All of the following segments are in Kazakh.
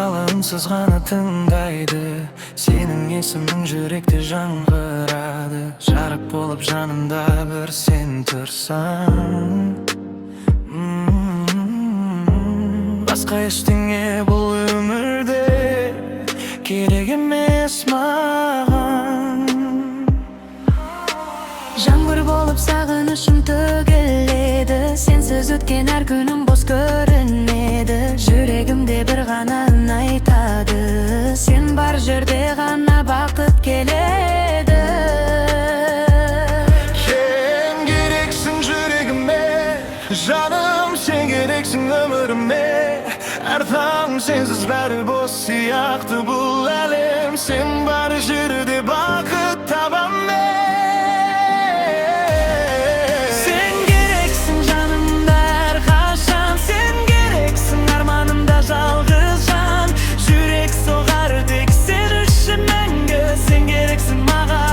жалынсыз ғана тыңдайды, сенің есімің жүректе жаңғырады. Жарық болып жанымда бір сен тұрсаң, басқа ештеңе бұл өмірде керек емес маған. Жаңбыр болып сағынышым төгіледі, сенсіз өткен әр күнім бос көрінеді. Жүрегімде бір ғана үн айтады, сен бар жерде ғана бақыт келеді. Сен керексің жүрегіме, жаным, сен керексің өміріме. Әр таң сенсіз бәрі бос сияқты бұл әлем, сен бар жерде бақыт табам мен. Сен керексің жанымда әрқашан, сен керексің арманымда жалғыз жан. Жүрек соғар тек сен үшін мәңгі, сен керексің маған.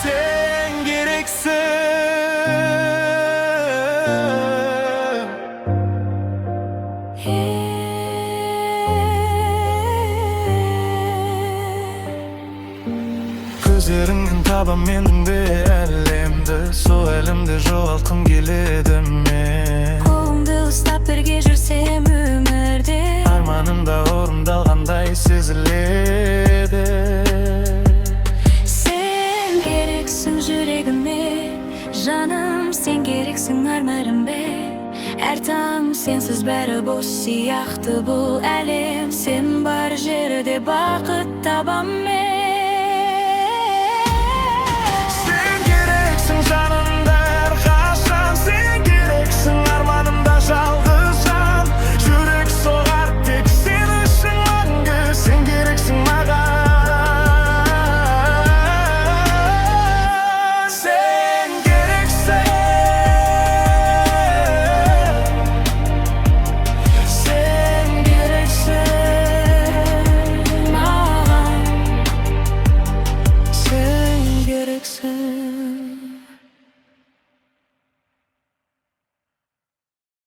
Сен керексің. Көздеріңнен табам менің де әлемді, сол әлемде жоғалтқым келеді мен. Қолыңды ұстап бірге жүрсем өмірде, Арманымда орындалғандай сезіледі. сен керексің жүрегіме, жаным, сен керексің арманымда. Әр таң сенсіз бәрі бос сияқты бұл әлем, сен бар жерде бақыт табам мен.